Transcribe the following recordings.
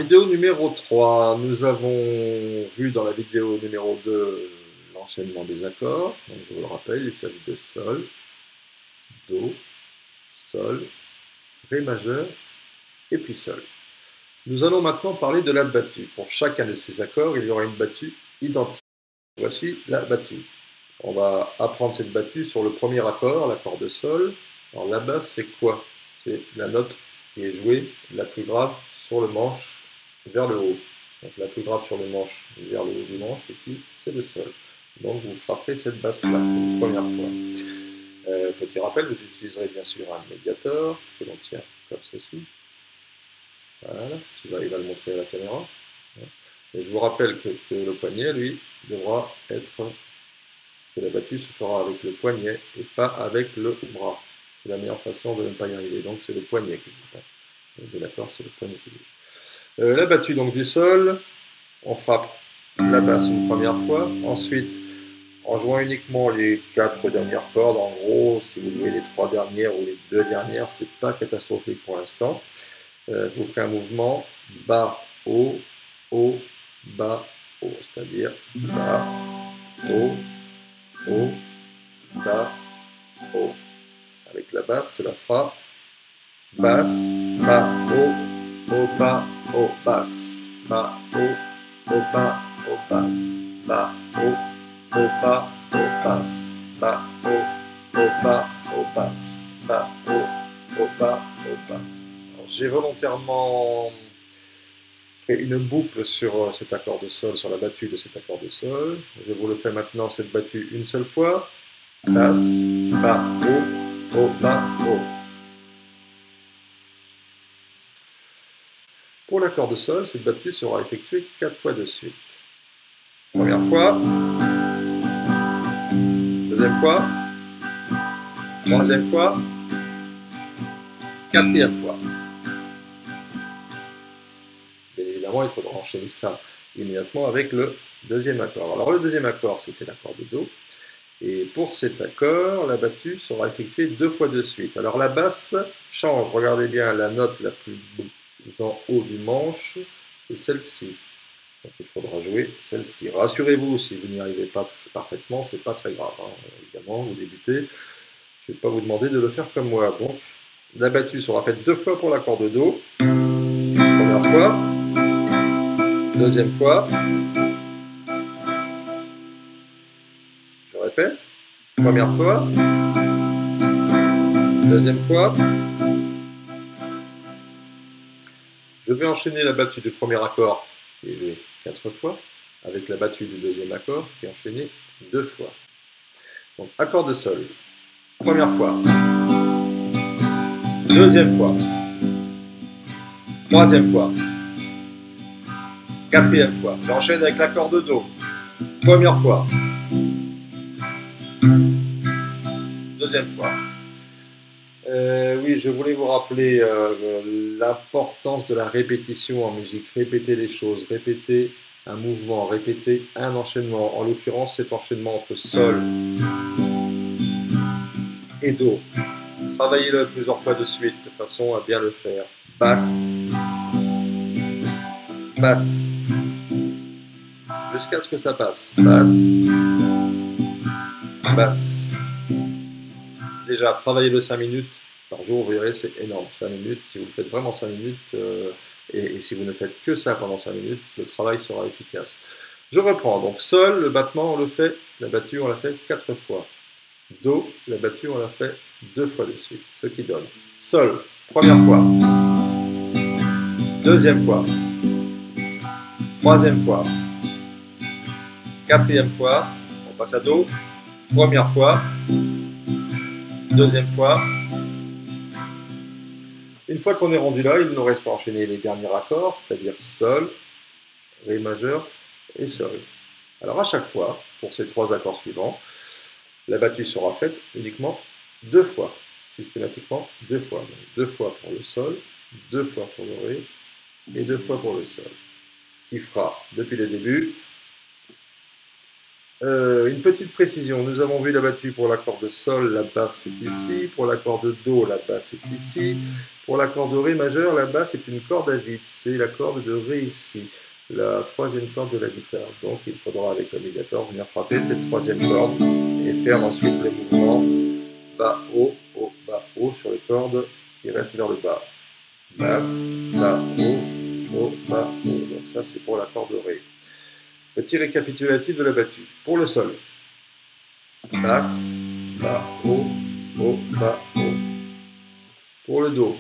Vidéo numéro 3, nous avons vu dans la vidéo numéro 2 l'enchaînement des accords. Donc, je vous le rappelle, il s'agit de Sol, Do, Sol, Ré majeur et puis Sol. Nous allons maintenant parler de la battue. Pour chacun de ces accords, il y aura une battue identique. Voici la battue. On va apprendre cette battue sur le premier accord, l'accord de Sol. Alors la basse, c'est quoi? C'est la note qui est jouée la plus grave sur le manche vers le haut. Donc la plus grave sur le manche vers le haut du manche, ici, c'est le Sol. Donc vous frapperez cette basse-là une première fois. Petit rappel, vous utiliserez bien sûr un médiator que l'on tient comme ceci. Voilà, il va le montrer à la caméra. Et je vous rappelle que le poignet, lui, devra être, que la battue se fera avec le poignet et pas avec le bras. C'est la meilleure façon de ne pas y arriver. Donc c'est le poignet qui bouge. De l'accord, c'est le poignet qui bouge. La battue donc du Sol, on frappe la basse une première fois. Ensuite, en jouant uniquement les 4 dernières cordes, en gros, si vous jouez les 3 dernières ou les 2 dernières, c'est pas catastrophique pour l'instant. Vous ferez un mouvement bas, haut, haut, bas, haut, c'est-à-dire bas, haut, haut, bas, haut. Avec la basse, cela fera basse, bas, haut, haut, bas, haut, basse, bas, haut, haut, bas, haut, basse, bas, haut, haut, bas, haut, basse, bas, haut, haut, bas, haut, basse, bas, haut, haut, bas, haut, basse. J'ai volontairement fait une boucle sur cet accord de Sol, sur la battue de cet accord de Sol. Je vous le fais maintenant, cette battue une seule fois. Basse, bas, haut, haut, bas, haut. Pour l'accord de Sol, cette battue sera effectuée 4 fois de suite. Première fois, deuxième fois, troisième fois, quatrième fois. Bien évidemment, il faudra enchaîner ça immédiatement avec le deuxième accord. Alors le deuxième accord, c'était l'accord de Do. Et pour cet accord, la battue sera effectuée 2 fois de suite. Alors la basse change. Regardez bien la note la plus en haut du manche, c'est celle-ci. Donc il faudra jouer celle-ci. Rassurez-vous, si vous n'y arrivez pas parfaitement, c'est pas très grave. Évidemment, vous débutez. Je ne vais pas vous demander de le faire comme moi. Donc la battue sera faite 2 fois pour l'accord de Do. Première fois, deuxième fois. Je répète. Première fois, deuxième fois. Je vais enchaîner la battue du premier accord qui est jouée 4 fois avec la battue du deuxième accord qui est enchaînée 2 fois. Donc accord de Sol, première fois, deuxième fois, troisième fois, quatrième fois. J'enchaîne avec l'accord de Do, première fois, deuxième fois. Oui, je voulais vous rappeler l'importance de la répétition en musique. Répéter les choses, répéter un mouvement, répéter un enchaînement. En l'occurrence, cet enchaînement entre Sol et Do. Travaillez-le plusieurs fois de suite de façon à bien le faire. Basse, basse, jusqu'à ce que ça passe. Basse, basse. Déjà, travaillez-le 5 minutes par jour, vous verrez, c'est énorme. 5 minutes, si vous le faites vraiment 5 minutes, et si vous ne faites que ça pendant 5 minutes, le travail sera efficace. Je reprends, donc Sol, le battement, on le fait, la battue, on l'a fait 4 fois. Do, la battue, on l'a fait 2 fois de suite, ce qui donne Sol, première fois, deuxième fois, troisième fois, quatrième fois, on passe à Do, première fois, deuxième fois. Une fois qu'on est rendu là, il nous reste à enchaîner les derniers accords, c'est-à-dire Sol, Ré majeur et Sol. Alors à chaque fois, pour ces 3 accords suivants, la battue sera faite uniquement 2 fois, systématiquement 2 fois. Donc 2 fois pour le Sol, 2 fois pour le Ré et 2 fois pour le Sol. Ce qui fera, depuis le début, Une petite précision, nous avons vu la battue pour l'accord de sol, la basse est ici, pour l'accord de do, la basse est ici, pour l'accord de ré majeur, la basse est une corde à vide, c'est la corde de ré ici, la troisième corde de la guitare. Donc il faudra avec le médiator venir frapper cette troisième corde et faire ensuite le mouvement bas, haut, haut, bas, haut sur les cordes qui restent vers le bas. Basse, bas, haut, bas, haut. Donc ça c'est pour l'accord de ré. Petit récapitulatif de la battue. Pour le sol, basse, bas, haut, bas, haut. Pour le do,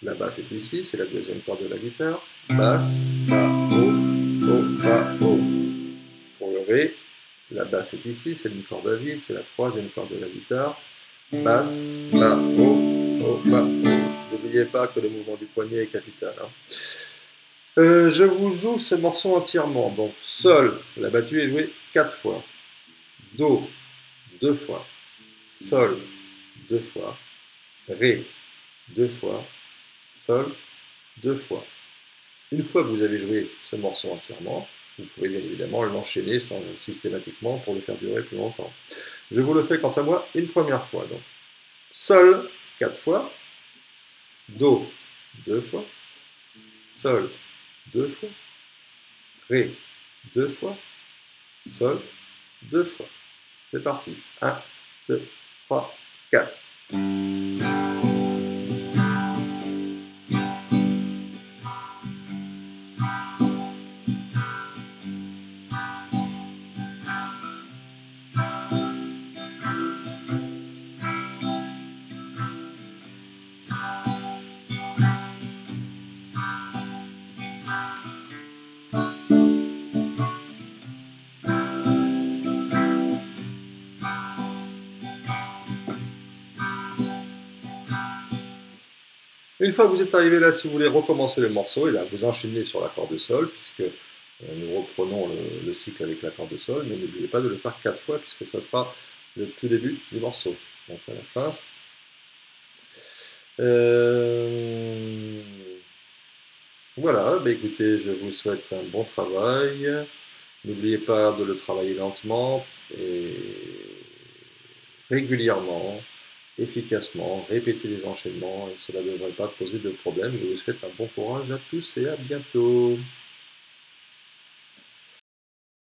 la basse est ici, c'est la deuxième corde de la guitare. Basse, bas, haut, bas, haut. Pour le ré, la basse est ici, c'est une corde à vide, c'est la troisième corde de la guitare. Basse, bas, haut, bas, haut. N'oubliez pas que le mouvement du poignet est capital. Je vous joue ce morceau entièrement. Donc, sol, la battue est jouée 4 fois. Do, 2 fois. Sol, 2 fois. Ré, 2 fois. Sol, 2 fois. Une fois que vous avez joué ce morceau entièrement, vous pouvez bien évidemment l'enchaîner systématiquement pour le faire durer plus longtemps. Je vous le fais quant à moi une première fois. Donc, sol, 4 fois. Do, 2 fois. Sol, 2 fois. Ré, 2 fois. Sol, 2 fois. C'est parti. 1, 2, 3, 4. Une fois que vous êtes arrivé là, si vous voulez recommencer le morceau, et là vous enchaînez sur l'accord de sol, puisque nous reprenons le cycle avec l'accord de sol, mais n'oubliez pas de le faire 4 fois, puisque ça sera le tout début du morceau. Donc à la fin. Voilà, bah écoutez, je vous souhaite un bon travail. N'oubliez pas de le travailler lentement et régulièrement, efficacement, répétez les enchaînements et cela ne devrait pas poser de problème. Je vous souhaite un bon courage à tous et à bientôt.